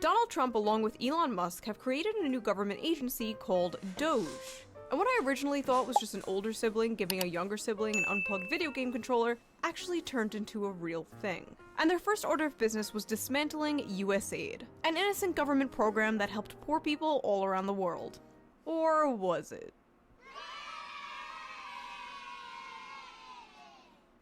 Donald Trump, along with Elon Musk, have created a new government agency called Doge. And what I originally thought was just an older sibling giving a younger sibling an unplugged video game controller actually turned into a real thing. And their first order of business was dismantling USAID, an innocent government program that helped poor people all around the world. Or was it?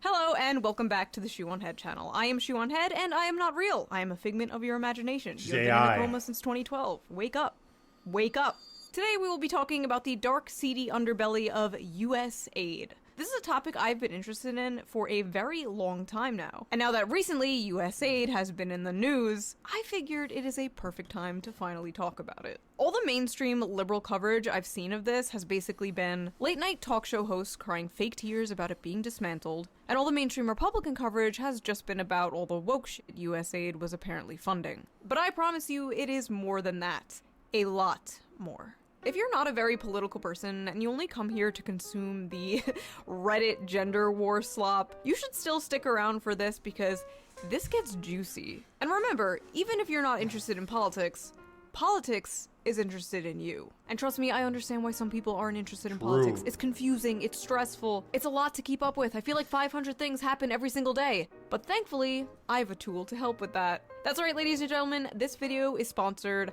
Hello and welcome back to the Shoe on Head channel. I am Shoe on Head and I am not real. I am a figment of your imagination. You've been in a coma since 2012. Wake up. Wake up. Today we will be talking about the dark, seedy underbelly of USAID. This is a topic I've been interested in for a very long time now. And now that recently USAID has been in the news, I figured it is a perfect time to finally talk about it. All the mainstream liberal coverage I've seen of this has basically been late-night talk show hosts crying fake tears about it being dismantled, and all the mainstream Republican coverage has just been about all the woke shit USAID was apparently funding. But I promise you, it is more than that. A lot more. If you're not a very political person and you only come here to consume the Reddit gender war slop, you should still stick around for this because this gets juicy. And remember, even if you're not interested in politics, politics is interested in you. And trust me, I understand why some people aren't interested in politics. It's confusing, it's stressful, it's a lot to keep up with. I feel like 500 things happen every single day. But thankfully, I have a tool to help with that. That's right, ladies and gentlemen, this video is sponsored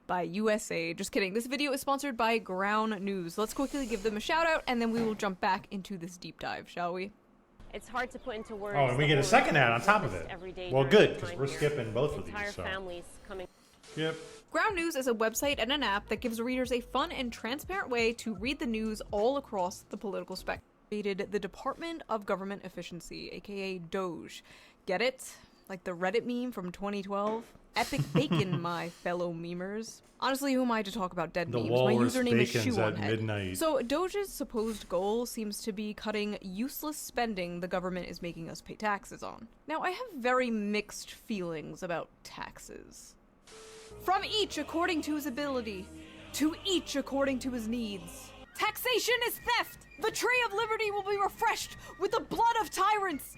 by USAID. Just kidding. This video is sponsored by Ground News. Let's quickly give them a shout out and then we will jump back into this deep dive, shall we? It's hard to put into words. Oh, and we get a second ad on top of it. Well, good, because we're skipping both of these. Entire families coming. Yep. Ground News is a website and an app that gives readers a fun and transparent way to read the news all across the political spectrum. Created the Department of Government Efficiency, aka Doge. Get it? Like the Reddit meme from 2012? Epic bacon, my fellow memers. Honestly, who am I to talk about dead memes? My username is Shoe on Head. So Doge's supposed goal seems to be cutting useless spending the government is making us pay taxes on. Now, I have very mixed feelings about taxes. From each according to his ability, to each according to his needs. Taxation is theft! The tree of liberty will be refreshed with the blood of tyrants!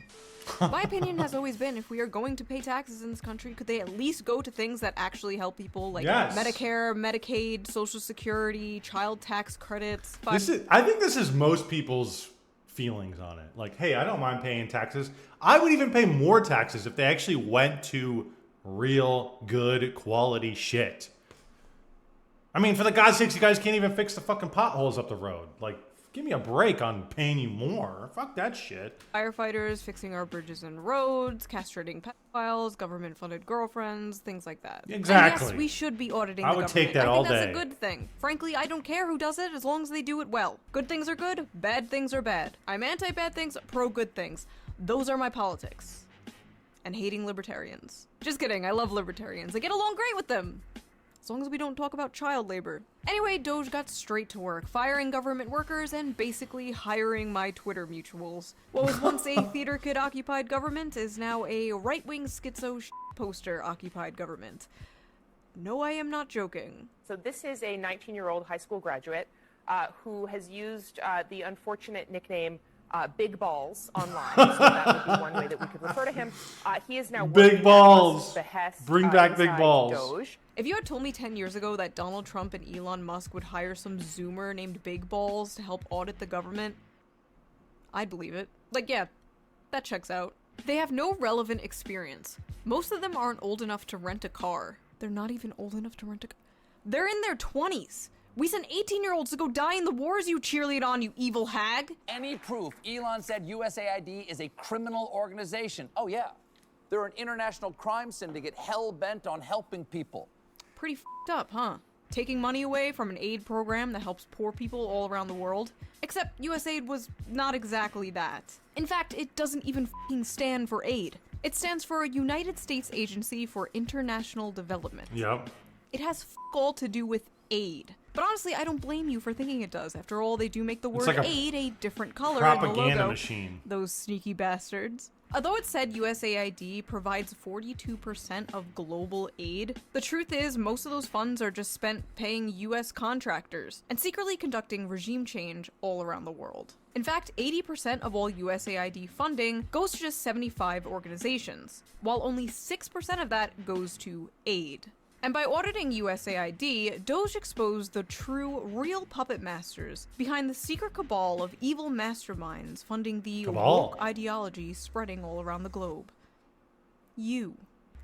My opinion has always been, if we are going to pay taxes in this country, could they at least go to things that actually help people, like Medicare, Medicaid, Social Security, child tax credits. I think this is most people's feelings on it. Like, hey, I don't mind paying taxes. I would even pay more taxes if they actually went to real, good, quality shit. I mean, for the God's sakes, you guys can't even fix the fucking potholes up the road. Like, give me a break on paying you more. Fuck that shit. Firefighters, fixing our bridges and roads, castrating pedophiles, government-funded girlfriends, things like that. Exactly. And yes, we should be auditing the government. I would take that all day. I think that's a good thing. Frankly, I don't care who does it as long as they do it well. Good things are good, bad things are bad. I'm anti-bad things, pro-good things. Those are my politics. And hating libertarians. Just kidding, I love libertarians. I get along great with them. As long as we don't talk about child labor. Anyway, Doge got straight to work, firing government workers and basically hiring my Twitter mutuals. What was once a theater kid-occupied government is now a right-wing schizo poster-occupied government. No, I am not joking. So this is a 19-year-old high school graduate who has used the unfortunate nickname Big Balls online, so that would be one way that we could refer to him. He is now Big Balls. Behest, Bring back Big Balls. Doge. If you had told me 10 years ago that Donald Trump and Elon Musk would hire some Zoomer named Big Balls to help audit the government, I'd believe it. Like, yeah, that checks out. They have no relevant experience. Most of them aren't old enough to rent a car. They're not even old enough to rent a car. They're in their 20s. We sent 18-year-olds to go die in the wars you cheerlead on, you evil hag. Any proof Elon said USAID is a criminal organization? Oh yeah, they're an international crime syndicate hell-bent on helping people. Pretty f***ed up, huh? Taking money away from an aid program that helps poor people all around the world. Except USAID was not exactly that. In fact, it doesn't even f***ing stand for aid. It stands for a United States Agency for International Development. Yep. It has f*** all to do with aid. But honestly, I don't blame you for thinking it does. After all, they do make the word aid a different color in the logo. Machine. Those sneaky bastards. Although it said USAID provides 42% of global aid, the truth is most of those funds are just spent paying US contractors and secretly conducting regime change all around the world. In fact, 80% of all USAID funding goes to just 75 organizations, while only 6% of that goes to aid. And by auditing USAID, Doge exposed the true, real puppet masters behind the secret cabal of evil masterminds funding the Cabal. woke ideology spreading all around the globe. You.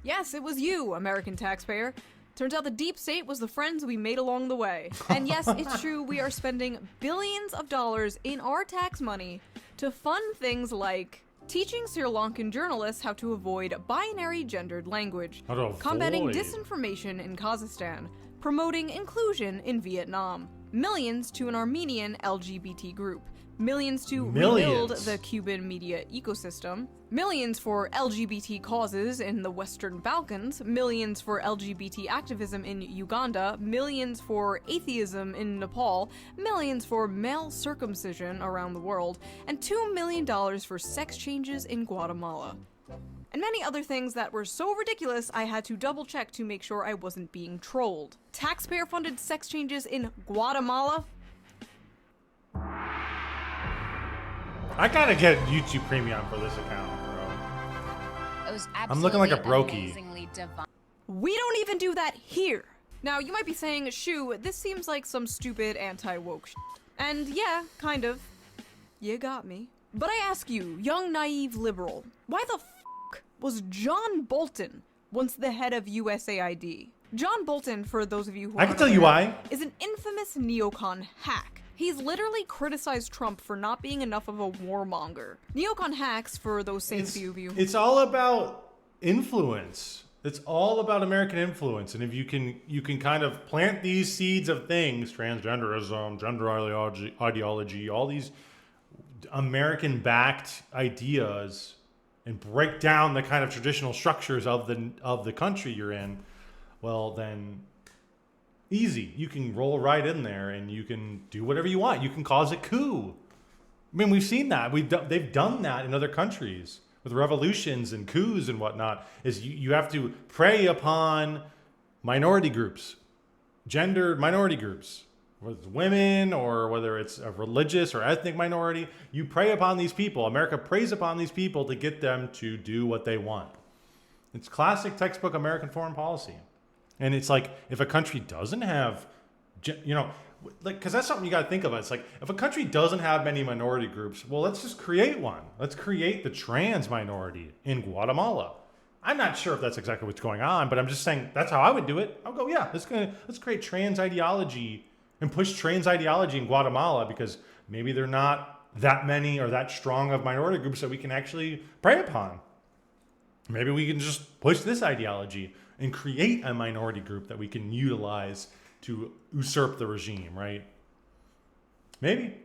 Yes, it was you, American taxpayer. Turns out the deep state was the friends we made along the way. And yes, it's true, we are spending billions of dollars in our tax money to fund things like teaching Sri Lankan journalists how to avoid binary gendered language, How to combating avoid. disinformation in Kazakhstan, promoting inclusion in Vietnam, millions to an Armenian LGBT group, millions to rebuild Millions. the Cuban media ecosystem, millions for LGBT causes in the Western Balkans, millions for LGBT activism in Uganda, millions for atheism in Nepal, millions for male circumcision around the world, and $2 million for sex changes in Guatemala. And many other things that were so ridiculous I had to double check to make sure I wasn't being trolled. Taxpayer-funded sex changes in Guatemala? I gotta get YouTube Premium for this account, bro. It was I'm looking like a absolutely brokey. amazingly divine. We don't even do that here. Now, you might be saying, Shoo, this seems like some stupid anti-woke shit. And yeah, kind of. You got me. But I ask you, young naive liberal, why the f*** was John Bolton once the head of USAID? John Bolton, for those of you who I can aren't tell you aware, why. is an infamous neocon hack. He's literally criticized Trump for not being enough of a warmonger. Neocon hacks, for those same few of you. It's all about influence. It's all about American influence. And if you can kind of plant these seeds of things, transgenderism, gender ideology, all these American-backed ideas, and break down the kind of traditional structures of the country you're in, well then easy. You can roll right in there and you can do whatever you want. You can cause a coup. I mean, we've seen that. They've done that in other countries with revolutions and coups and whatnot. Is you have to prey upon minority groups, gendered minority groups, whether it's women or whether it's a religious or ethnic minority. You prey upon these people. America preys upon these people to get them to do what they want. It's classic textbook American foreign policy. And it's like, if a country doesn't have, like, because that's something you got to think about. It's like, if a country doesn't have many minority groups, well, let's just create one. Let's create the trans minority in Guatemala. I'm not sure if that's exactly what's going on, but I'm just saying that's how I would do it. I'll go, yeah, let's create trans ideology and push trans ideology in Guatemala, because maybe they're not that many or that strong of minority groups that we can actually prey upon. Maybe we can just push this ideology and create a minority group that we can utilize to usurp the regime, right? Maybe.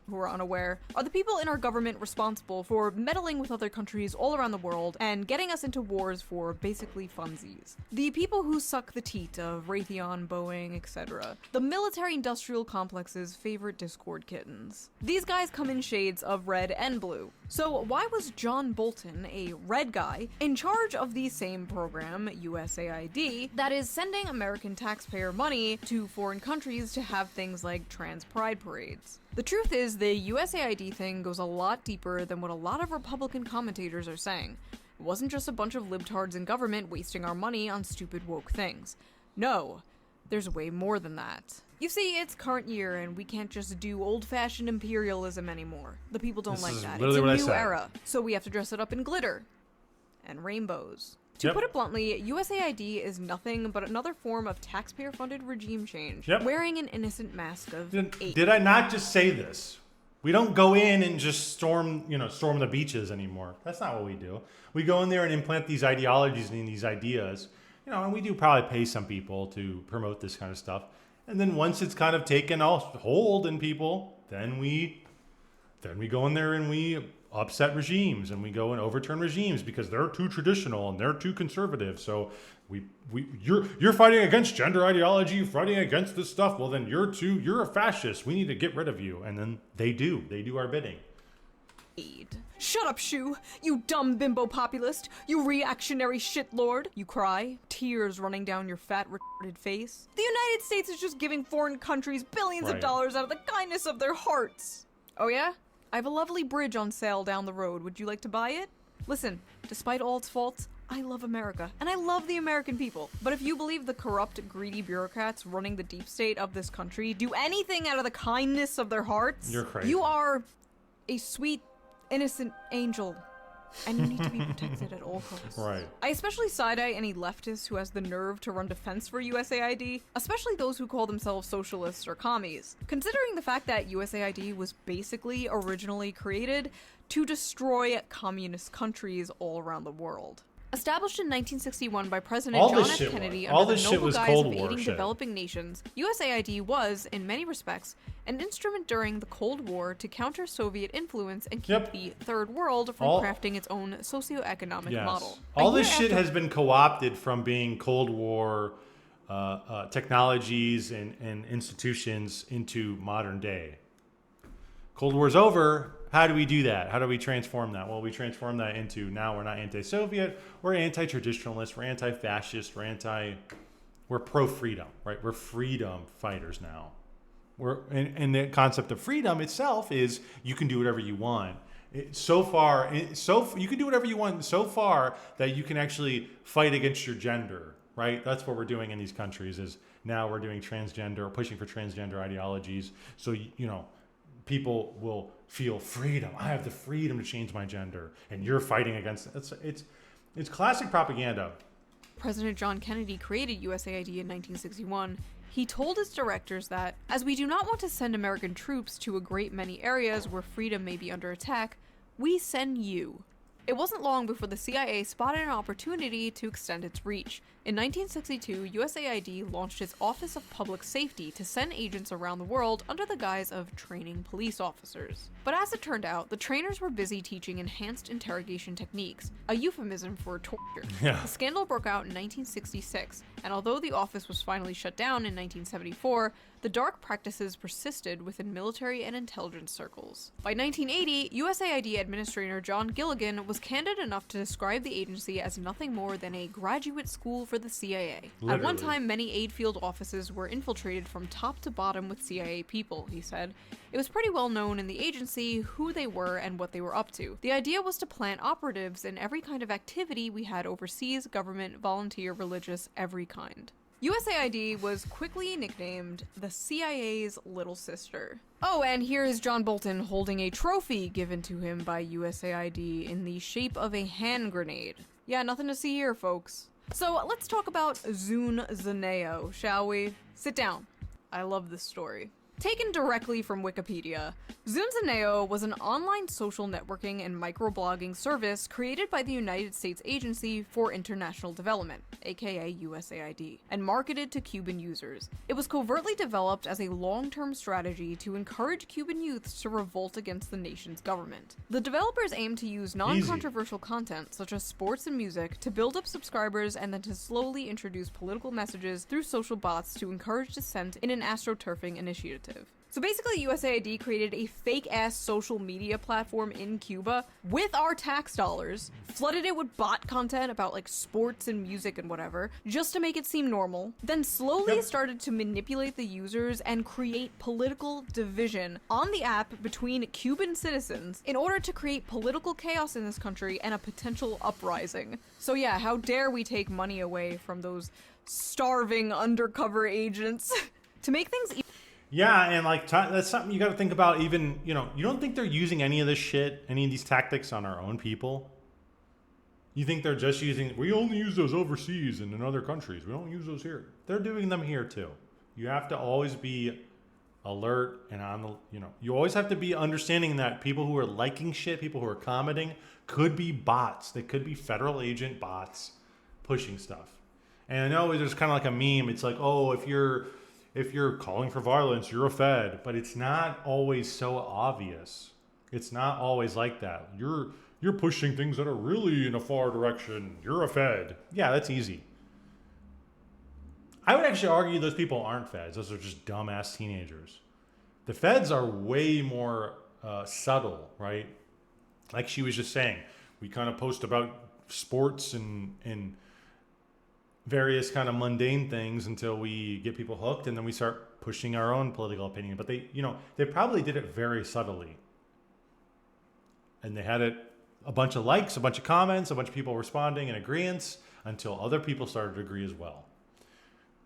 Who are unaware, are the people in our government responsible for meddling with other countries all around the world and getting us into wars for basically funsies. The people who suck the teat of Raytheon, Boeing, etc. The military-industrial complex's favorite Discord kittens. These guys come in shades of red and blue. So why was John Bolton, a red guy, in charge of the same program, USAID, that is sending American taxpayer money to foreign countries to have things like trans pride parades? The truth is, the USAID thing goes a lot deeper than what a lot of Republican commentators are saying. It wasn't just a bunch of libtards in government wasting our money on stupid woke things. No, there's way more than that. You see, it's current year and we can't just do old-fashioned imperialism anymore. The people don't This like is that. It's literally a what I new said. era, so we have to dress it up in glitter and rainbows. To Yep. put it bluntly, USAID is nothing but another form of taxpayer-funded regime change, Yep. wearing an innocent mask of ape. Did I not just say this? We don't go in and just storm the beaches anymore. That's not what we do. We go in there and implant these ideologies and these ideas, and we do probably pay some people to promote this kind of stuff. And then once it's kind of taken a hold in people, then we go in there and we upset regimes and we go and overturn regimes because they're too traditional and they're too conservative. So you're fighting against gender ideology, you're fighting against this stuff. Well, then you're a fascist. We need to get rid of you. And then they do our bidding. Shut up, Shu! You dumb bimbo populist! You reactionary shitlord! You cry, tears running down your fat, retarded face. The United States is just giving foreign countries billions of Right. dollars out of the kindness of their hearts! Oh yeah? I have a lovely bridge on sale down the road. Would you like to buy it? Listen, despite all its faults, I love America, and I love the American people. But if you believe the corrupt, greedy bureaucrats running the deep state of this country do anything out of the kindness of their hearts, You're crazy. you are a sweet, innocent angel, and you need to be protected at all costs. Right. I especially side-eye any leftist who has the nerve to run defense for USAID, especially those who call themselves socialists or commies, considering the fact that USAID was basically originally created to destroy communist countries all around the world. Established in 1961 by President All John this F. shit Kennedy was. All under this the shit noble was guise Cold of War aiding shit. developing nations, USAID was, in many respects, an instrument during the Cold War to counter Soviet influence and keep Yep. the Third World from crafting its own socioeconomic Yes. model. All A this year shit after- has been co-opted from being Cold War technologies and institutions into modern day. Cold War's over. How do we do that? How do we transform that? Well, we transform that into now we're not anti-Soviet, we're anti-traditionalist, we're anti-fascist, we're pro-freedom, right? We're freedom fighters now. And the concept of freedom itself is you can do whatever you want. You can do whatever you want so far that you can actually fight against your gender, right? That's what we're doing in these countries is now we're doing transgender, pushing for transgender ideologies. So, people will feel freedom. I have the freedom to change my gender, and you're fighting against it. It's classic propaganda. President John Kennedy created USAID in 1961, he told its directors that, as we do not want to send American troops to a great many areas where freedom may be under attack, we send you. It wasn't long before the CIA spotted an opportunity to extend its reach. In 1962, USAID launched its Office of Public Safety to send agents around the world under the guise of training police officers. But as it turned out, the trainers were busy teaching enhanced interrogation techniques, a euphemism for torture. Yeah. The scandal broke out in 1966, and although the office was finally shut down in 1974, the dark practices persisted within military and intelligence circles. By 1980, USAID Administrator John Gilligan was candid enough to describe the agency as nothing more than a graduate school for the CIA. At one Literally. time, many aid field offices were infiltrated from top to bottom with CIA people, he said. It was pretty well known in the agency who they were and what they were up to. The idea was to plant operatives in every kind of activity we had overseas, government, volunteer, religious, every kind. USAID was quickly nicknamed the CIA's little sister. Oh, and here is John Bolton holding a trophy given to him by USAID in the shape of a hand grenade. Yeah, nothing to see here, folks. So let's talk about Zun Zaneo, shall we? Sit down. I love this story. Taken directly from Wikipedia, Zunzaneo was an online social networking and microblogging service created by the United States Agency for International Development, aka USAID, and marketed to Cuban users. It was covertly developed as a long-term strategy to encourage Cuban youths to revolt against the nation's government. The developers aimed to use non-controversial content, such as sports and music, to build up subscribers and then to slowly introduce political messages through social bots to encourage dissent in an astroturfing initiative. So basically, USAID created a fake-ass social media platform in Cuba with our tax dollars, flooded it with bot content about like sports and music and whatever, just to make it seem normal, then slowly started to manipulate the users and create political division on the app between Cuban citizens in order to create political chaos in this country and a potential uprising. So yeah, how dare we take money away from those starving undercover agents? To make things Yeah, and like that's something you got to think about. Even you don't think they're using any of this shit, any of these tactics on our own people? You think they're just using? We only use those overseas and in other countries. We don't use those here. They're doing them here too. You have to always be alert and on the. You always have to be understanding that people who are liking shit, people who are commenting, could be bots. They could be federal agent bots pushing stuff. And I know there's kind of like a meme. It's like, oh, if you're calling for violence, you're a Fed. But it's not always so obvious. It's not always like that. You're pushing things that are really in a far direction. You're a Fed. Yeah, that's easy. I would actually argue those people aren't Feds. Those are just dumbass teenagers. The Feds are way more subtle, right? Like she was just saying, we kind of post about sports and various kind of mundane things until we get people hooked, and then we start pushing our own political opinion. But they probably did it very subtly, and they had it a bunch of likes, a bunch of comments, a bunch of people responding in agreement until other people started to agree as well.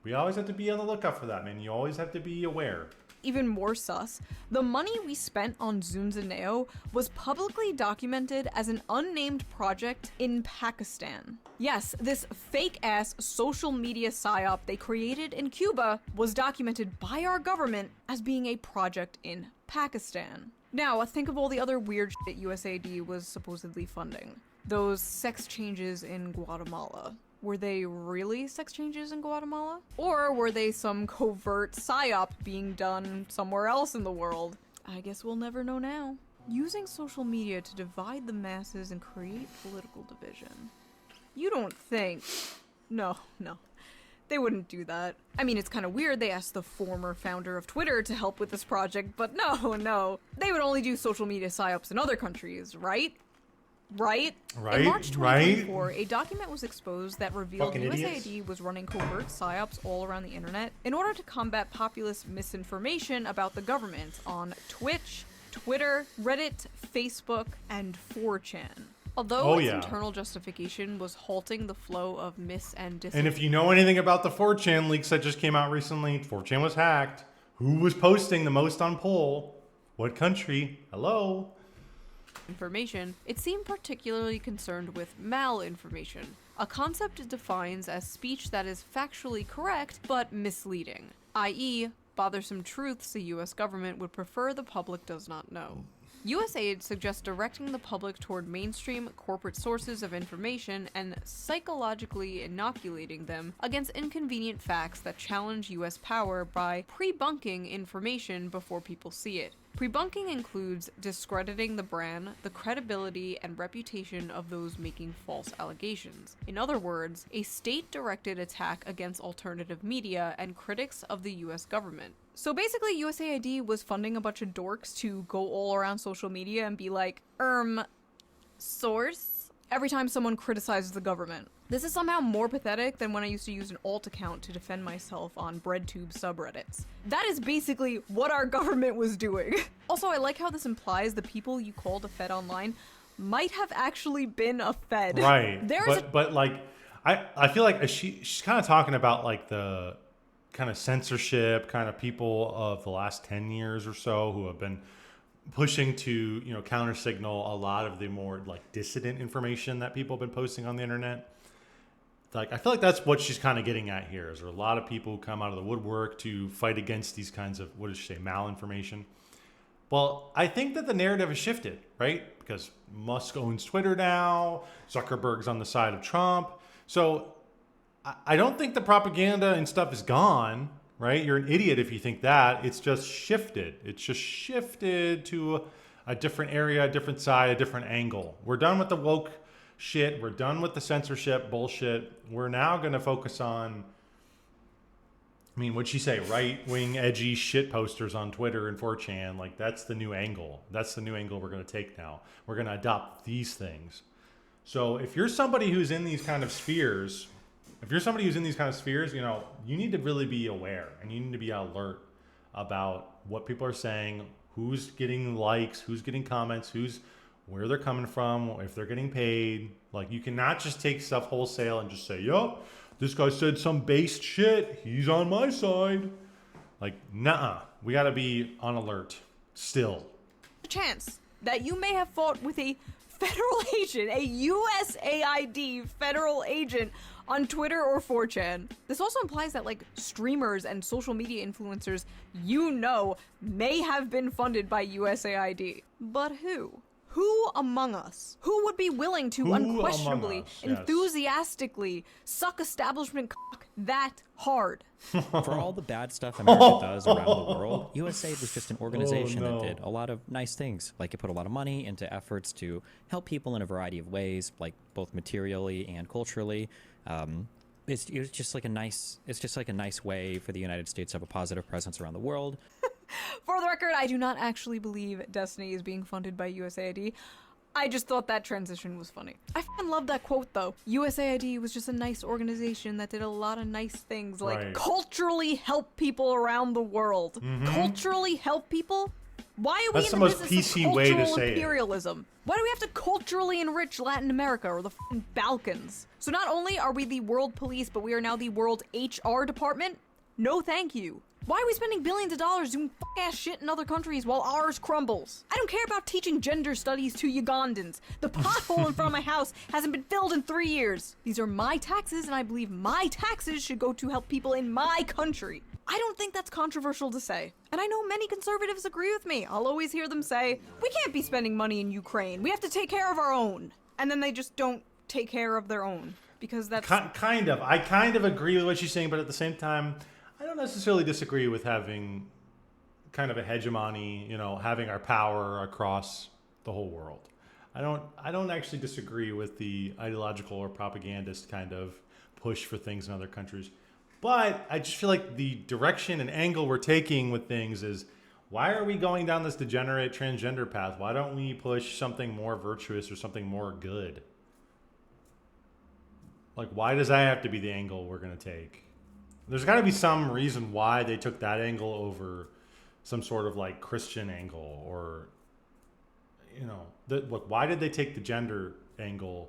We always have to be on the lookout for that, man. You always have to be aware. Even more sus, the money we spent on Zunzaneo was publicly documented as an unnamed project in Pakistan. Yes, this fake-ass social media psyop they created in Cuba was documented by our government as being a project in Pakistan. Now, think of all the other weird shit USAID was supposedly funding. Those sex changes in Guatemala. Were they really sex changes in Guatemala? Or were they some covert psyop being done somewhere else in the world? I guess we'll never know now. Using social media to divide the masses and create political division. You don't think... No. They wouldn't do that. I mean, it's kind of weird they asked the former founder of Twitter to help with this project, but no. They would only do social media psyops in other countries, right? Right? In March 2024, a document was exposed that revealed USAID was running covert psyops all around the internet in order to combat populist misinformation about the government on Twitch, Twitter, Reddit, Facebook, and 4chan. Although its internal justification was halting the flow of mis- and disinformation. And if you know anything about the 4chan leaks that just came out recently, 4chan was hacked. Who was posting the most on poll? What country? Hello? Information, it seemed particularly concerned with malinformation, a concept it defines as speech that is factually correct but misleading, i.e., bothersome truths the US government would prefer the public does not know. USAID suggests directing the public toward mainstream corporate sources of information and psychologically inoculating them against inconvenient facts that challenge US power by pre-bunking information before people see it. Pre-bunking includes discrediting the brand, the credibility, and reputation of those making false allegations. In other words, a state-directed attack against alternative media and critics of the US government. So basically, USAID was funding a bunch of dorks to go all around social media and be like, source? Every time someone criticizes the government. This is somehow more pathetic than when I used to use an alt account to defend myself on BreadTube subreddits. That is basically what our government was doing. Also, I like how this implies the people you called a Fed online might have actually been a Fed. Right. But like, I feel like she's kind of talking about like the kind of censorship kind of people of the last 10 years or so who have been pushing to, counter signal a lot of the more like dissident information that people have been posting on the internet. Like, I feel like that's what she's kind of getting at here. Is there a lot of people who come out of the woodwork to fight against these kinds of, what does she say, malinformation? Well, I think that the narrative has shifted, right? Because Musk owns Twitter now, Zuckerberg's on the side of Trump. So I don't think the propaganda and stuff is gone, right? You're an idiot if you think that. It's just shifted. It's just shifted to a different area, a different side, a different angle. We're done with the woke shit. We're done with the censorship bullshit. We're now going to focus on, what'd she say? Right-wing, edgy shit posters on Twitter and 4chan. Like, that's the new angle. That's the new angle we're going to take now. We're going to adopt these things. So if you're somebody who's in these kind of spheres, you need to really be aware and you need to be alert about what people are saying, who's getting likes, who's getting comments, where they're coming from, if they're getting paid. Like, you cannot just take stuff wholesale and just say, yup, this guy said some based shit, he's on my side. Like, nah, we gotta be on alert still. Chance that you may have fought with a federal agent, a USAID federal agent on Twitter or 4chan. This also implies that like streamers and social media influencers may have been funded by USAID. But who? Who among us? Who would be willing to unquestionably, enthusiastically suck establishment cock that hard? For all the bad stuff America does around the world, USAID was just an organization that did a lot of nice things. Like, it put a lot of money into efforts to help people in a variety of ways, like both materially and culturally. It's just like a nice way for the United States to have a positive presence around the world. For the record, I do not actually believe Destiny is being funded by USAID. I just thought that transition was funny. I fucking love that quote, though. USAID was just a nice organization that did a lot of nice things, like culturally help people around the world. Mm-hmm. Culturally help people? Why are we in the business of cultural imperialism? Why do we have to culturally enrich Latin America or the f***ing Balkans? So not only are we the world police, but we are now the world HR department? No thank you. Why are we spending billions of dollars doing f***ass shit in other countries while ours crumbles? I don't care about teaching gender studies to Ugandans. The pothole in front of my house hasn't been filled in 3 years. These are my taxes, and I believe my taxes should go to help people in my country. I don't think that's controversial to say. And I know many conservatives agree with me. I'll always hear them say, we can't be spending money in Ukraine. We have to take care of our own. And then they just don't take care of their own. Because that's... Kind of. I kind of agree with what she's saying, but at the same time, I don't necessarily disagree with having kind of a hegemony, you know, having our power across the whole world. I don't actually disagree with the ideological or propagandist kind of push for things in other countries. But I just feel like the direction and angle we're taking with things is, why are we going down this degenerate transgender path? Why don't we push something more virtuous or something more good? Like, why does that have to be the angle we're going to take? There's got to be some reason why they took that angle over some sort of like Christian angle, or, you know, look, why did they take the gender angle?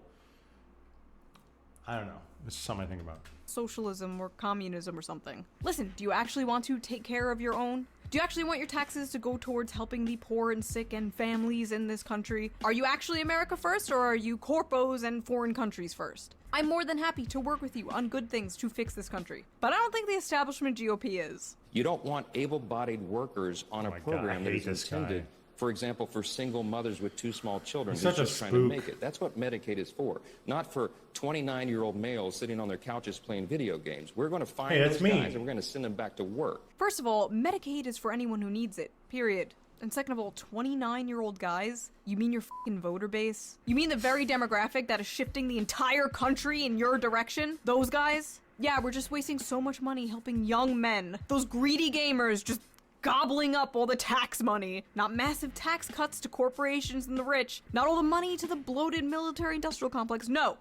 I don't know. It's just something I think about. Socialism or communism or something. Listen, do you actually want to take care of your own? Do you actually want your taxes to go towards helping the poor and sick and families in this country? Are you actually America first, or are you corpos and foreign countries first? I'm more than happy to work with you on good things to fix this country. But I don't think the establishment GOP is. You don't want able-bodied workers on a program that is intended, guy. for example, for single mothers with 2 small children He's who's such a just trying to spook. make it. That's what Medicaid is for, not for 29-year-old males sitting on their couches playing video games. We're going to find Hey, that's those me. guys and we're going to send them back to work. First of all, Medicaid is for anyone who needs it, period. And second of all, 29-year-old guys? You mean your fucking voter base? You mean the very demographic that is shifting the entire country in your direction? Those guys? Yeah, we're just wasting so much money helping young men. Those greedy gamers just gobbling up all the tax money. Not massive tax cuts to corporations and the rich. Not all the money to the bloated military-industrial complex. No.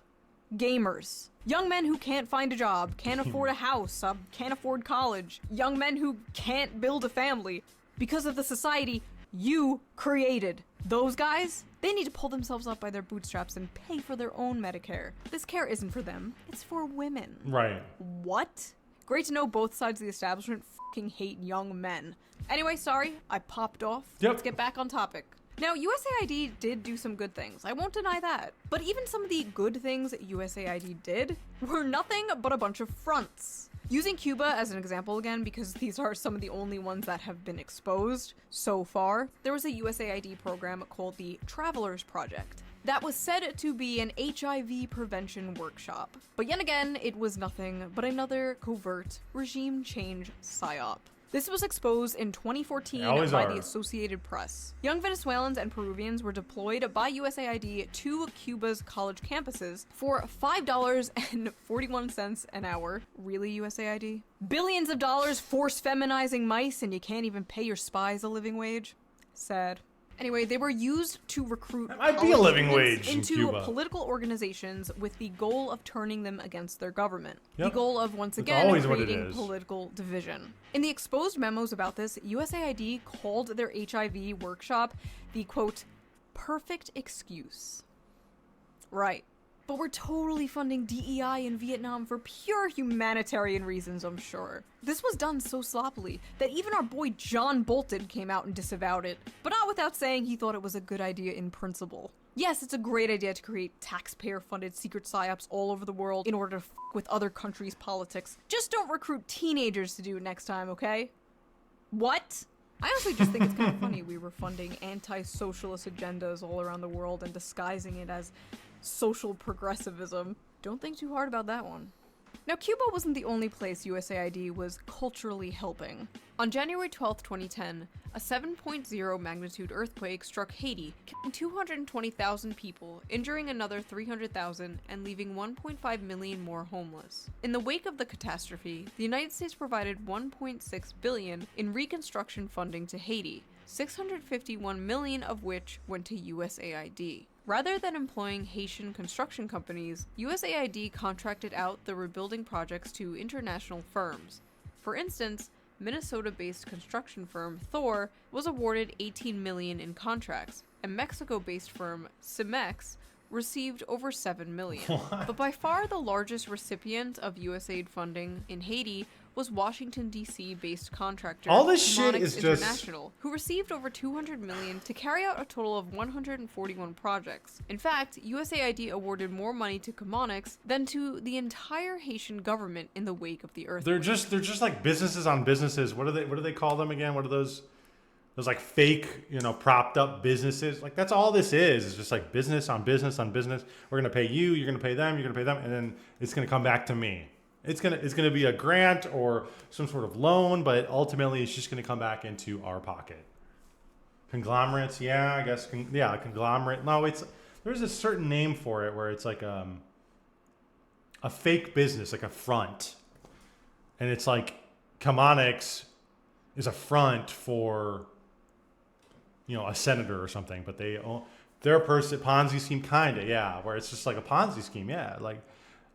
Gamers. Young men who can't find a job, can't afford a house, can't afford college. Young men who can't build a family because of the society you created. Those guys, they need to pull themselves up by their bootstraps and pay for their own Medicare. This care isn't for them, it's for women. Right. What? Great to know both sides of the establishment fucking hate young men. Anyway, sorry, I popped off. Yep. Let's get back on topic. Now, USAID did do some good things. I won't deny that. But even some of the good things USAID did were nothing but a bunch of fronts. Using Cuba as an example again, because these are some of the only ones that have been exposed so far, there was a USAID program called the Travelers Project that was said to be an HIV prevention workshop. But yet again, it was nothing but another covert regime change psyop. This was exposed in 2014 by the Associated Press. Young Venezuelans and Peruvians were deployed by USAID to Cuba's college campuses for $5.41 an hour. Really, USAID? Billions of dollars force feminizing mice, and you can't even pay your spies a living wage? Sad. Anyway, they were used to recruit That might be a living students wage in into Cuba. political organizations with the goal of turning them against their government. Yep. The goal of, once That's again, always what it creating is. political division. In the exposed memos about this, USAID called their HIV workshop the, quote, perfect excuse. Right. But we're totally funding DEI in Vietnam for pure humanitarian reasons, I'm sure. This was done so sloppily that even our boy John Bolton came out and disavowed it, but not without saying he thought it was a good idea in principle. Yes, it's a great idea to create taxpayer-funded secret psyops all over the world in order to f*** with other countries' politics. Just don't recruit teenagers to do it next time, okay? What? I honestly just think it's kind of funny we were funding anti-socialist agendas all around the world and disguising it as social progressivism. Don't think too hard about that one. Now, Cuba wasn't the only place USAID was culturally helping. On January 12, 2010, a 7.0 magnitude earthquake struck Haiti, killing 220,000 people, injuring another 300,000, and leaving 1.5 million more homeless. In the wake of the catastrophe, the United States provided $1.6 billion in reconstruction funding to Haiti, $651 million of which went to USAID. Rather than employing Haitian construction companies, USAID contracted out the rebuilding projects to international firms. For instance, Minnesota-based construction firm Thor was awarded $18 million in contracts, and Mexico-based firm Cimex received over $7 million. But by far the largest recipient of USAID funding in Haiti was Washington, D.C. based contractor All this shit Chemonics is just- International, who received over $200 million to carry out a total of 141 projects. In fact, USAID awarded more money to Chemonics than to the entire Haitian government in the wake of the earthquake. They're just like businesses on businesses. What do they call them again? What are those like fake, propped up businesses? Like that's all this is. It's just like business on business on business. We're gonna pay you, you're gonna pay them, you're gonna pay them, and then it's gonna come back to me. It's gonna be a grant or some sort of loan, but ultimately it's just gonna come back into our pocket. Conglomerates, yeah, I guess, conglomerate. No, there's a certain name for it where it's like a fake business, like a front, and it's like Chemonics is a front for a senator or something, but they're a person Ponzi scheme kinda, yeah, where it's just like a Ponzi scheme, yeah, like.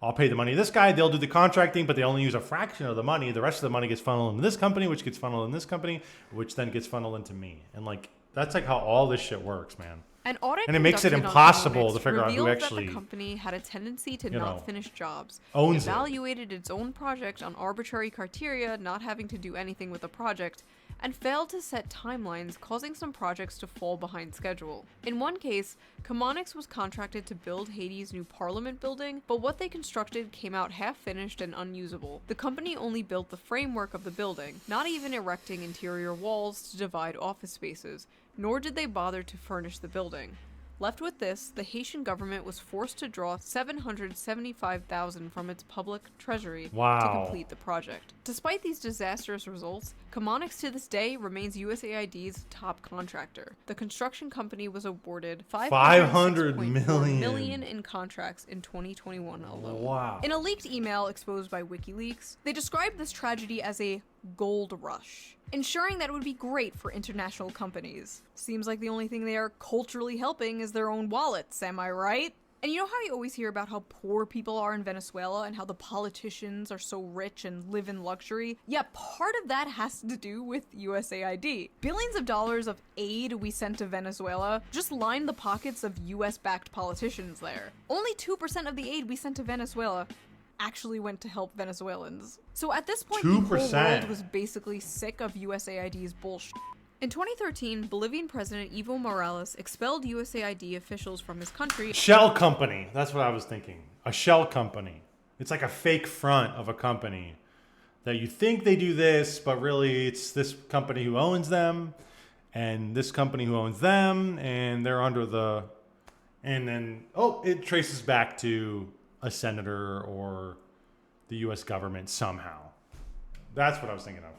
I'll pay the money to this guy, they'll do the contracting, but they only use a fraction of the money. The rest of the money gets funneled into this company, which gets funneled in this company, which then gets funneled into me. And like, that's like how all this shit works, man. An audit And it makes it conducted on impossible Chemonics to figure out who revealed actually, that the company had a tendency to not finish jobs, owns it. evaluated its own project on arbitrary criteria, not having to do anything with the project, and failed to set timelines, causing some projects to fall behind schedule. In one case, Chemonics was contracted to build Haiti's new parliament building, but what they constructed came out half-finished and unusable. The company only built the framework of the building, not even erecting interior walls to divide office spaces, nor did they bother to furnish the building. Left with this, the Haitian government was forced to draw $775,000 from its public treasury to complete the project. Despite these disastrous results, Chemonics to this day remains USAID's top contractor. The construction company was awarded $500 million in contracts in 2021 alone. Wow. In a leaked email exposed by WikiLeaks, they described this tragedy as a gold rush, ensuring that it would be great for international companies. Seems like the only thing they are culturally helping is their own wallets, am I right? And you know how you always hear about how poor people are in Venezuela and how the politicians are so rich and live in luxury? Yeah, part of that has to do with USAID. Billions of dollars of aid we sent to Venezuela just lined the pockets of US-backed politicians there. Only 2% of the aid we sent to Venezuela actually went to help Venezuelans. So at this point, the whole world was basically sick of USAID's bullshit. In 2013, Bolivian President Evo Morales expelled USAID officials from his country. Shell company. That's what I was thinking. A shell company. It's like a fake front of a company that you think they do this, but really it's this company who owns them and this company who owns them, and they're under the... And then, it traces back to a senator or the U.S. government somehow. That's what I was thinking of.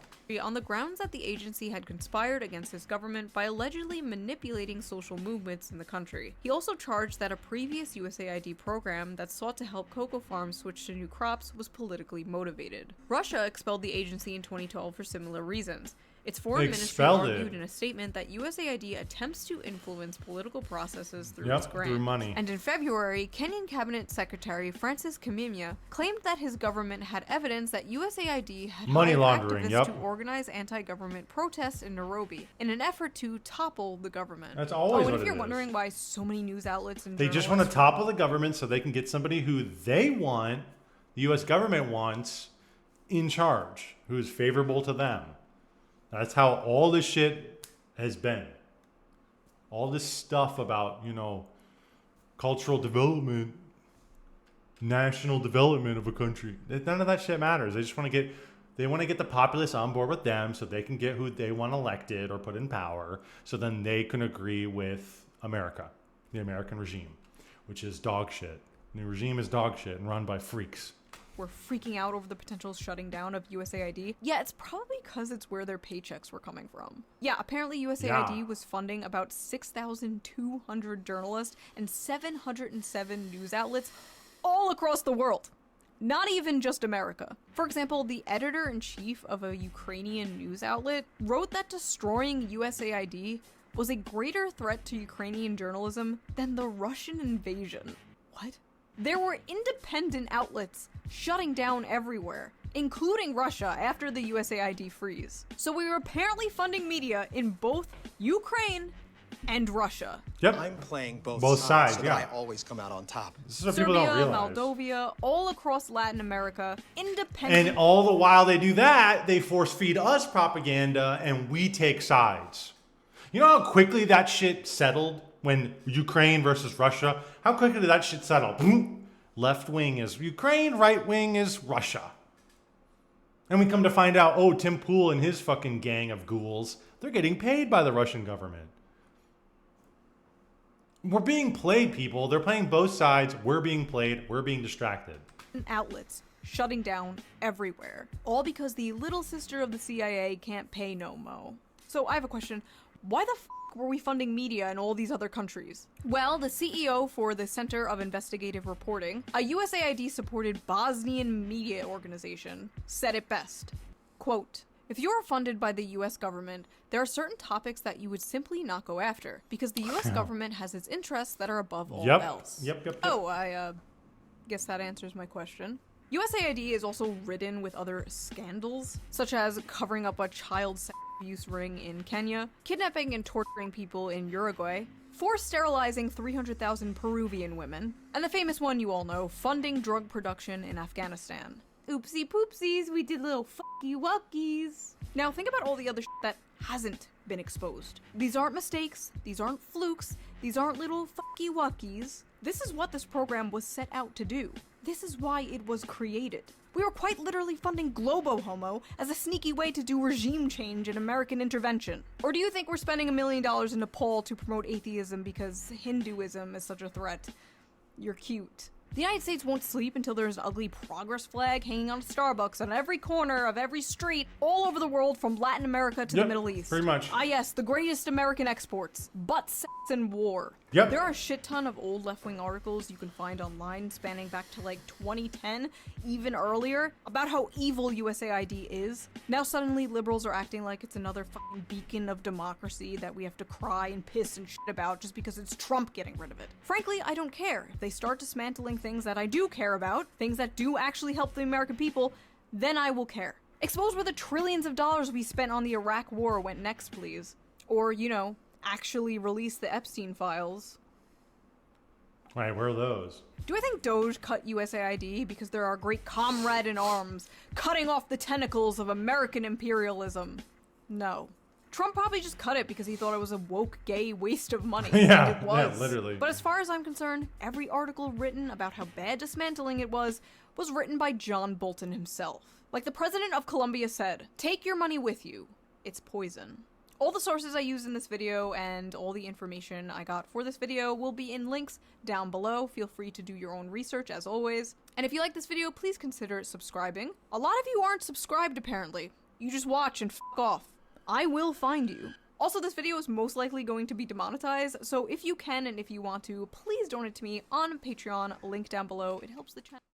On the grounds that the agency had conspired against his government by allegedly manipulating social movements in the country. He also charged that a previous USAID program that sought to help cocoa farms switch to new crops was politically motivated. Russia expelled the agency in 2012 for similar reasons. Its foreign ministry argued in a statement that USAID attempts to influence political processes through its grant. Through money. And in February, Kenyan Cabinet Secretary Francis Kimimya claimed that his government had evidence that USAID had money hired laundering, activists to organize anti-government protests in Nairobi in an effort to topple the government. That's always what and if it you're is. wondering why so many news outlets and They just want to topple the government so they can get somebody who they want, the U.S. government wants, in charge, who is favorable to them. That's how all this shit has been. All this stuff about, cultural development, national development of a country. None of that shit matters. They just want to get the populace on board with them so they can get who they want elected or put in power, so then they can agree with America, the American regime, which is dog shit. The regime is dog shit and run by freaks. Were freaking out over the potential shutting down of USAID. Yeah, it's probably because it's where their paychecks were coming from. Yeah, apparently USAID was funding about 6,200 journalists and 707 news outlets all across the world. Not even just America. For example, the editor-in-chief of a Ukrainian news outlet wrote that destroying USAID was a greater threat to Ukrainian journalism than the Russian invasion. What? There were independent outlets shutting down everywhere, including Russia after the USAID freeze. So we were apparently funding media in both Ukraine and Russia. Yep. I'm playing both sides, so yeah. that I always come out on top. This is what Serbia, people don't realize. Moldova, all across Latin America, independent. And all the while they do that, they force feed us propaganda and we take sides. You know how quickly that shit settled when Ukraine versus Russia? How quickly did that shit settle? Boom. Left wing is Ukraine, right wing is Russia. And we come to find out, oh, Tim Pool and his fucking gang of ghouls, they're getting paid by the Russian government. We're being played, people. They're playing both sides. We're being played. We're being distracted. Outlets shutting down everywhere. All because the little sister of the CIA can't pay no mo. So I have a question. Why the f were we funding media in all these other countries? Well, the CEO for the Center of Investigative Reporting, a USAID-supported Bosnian media organization, said it best. Quote, "If you are funded by the US government, there are certain topics that you would simply not go after, because the US government has its interests that are above all else." Yep. Oh, I guess that answers my question. USAID is also ridden with other scandals, such as covering up a child sex abuse ring in Kenya, kidnapping and torturing people in Uruguay, forced sterilizing 300,000 Peruvian women, and the famous one you all know, funding drug production in Afghanistan. Oopsie poopsies, we did little fucky wuckies. Now think about all the other shit that hasn't been exposed. These aren't mistakes, these aren't flukes, these aren't little fucky wuckies. This is what this program was set out to do. This is why it was created. We were quite literally funding Globo Homo as a sneaky way to do regime change and American intervention. Or do you think we're spending $1 million in Nepal to promote atheism because Hinduism is such a threat? You're cute. The United States won't sleep until there's an ugly progress flag hanging on a Starbucks on every corner of every street all over the world from Latin America to the Middle East. Pretty much. Ah yes, the greatest American exports. Butt, sex, and war. Yep. There are a shit ton of old left-wing articles you can find online spanning back to like 2010, even earlier, about how evil USAID is. Now suddenly liberals are acting like it's another fucking beacon of democracy that we have to cry and piss and shit about just because it's Trump getting rid of it. Frankly, I don't care. If they start dismantling things that I do care about, things that do actually help the American people, then I will care. Expose where the trillions of dollars we spent on the Iraq war went next, please. Or, you know, actually release the Epstein files. Right, where are those? Do I think Doge cut USAID because they're our great comrade in arms, cutting off the tentacles of American imperialism? No. Trump probably just cut it because he thought it was a woke, gay waste of money. Yeah, it was. yeah, literally. But as far as I'm concerned, every article written about how bad dismantling it was written by John Bolton himself. Like the president of Colombia said, "Take your money with you. It's poison." All the sources I used in this video and all the information I got for this video will be in links down below. Feel free to do your own research as always. And if you like this video, please consider subscribing. A lot of you aren't subscribed apparently. You just watch and fuck off. I will find you. Also, this video is most likely going to be demonetized, so if you can and if you want to, please donate to me on Patreon, link down below. It helps the channel.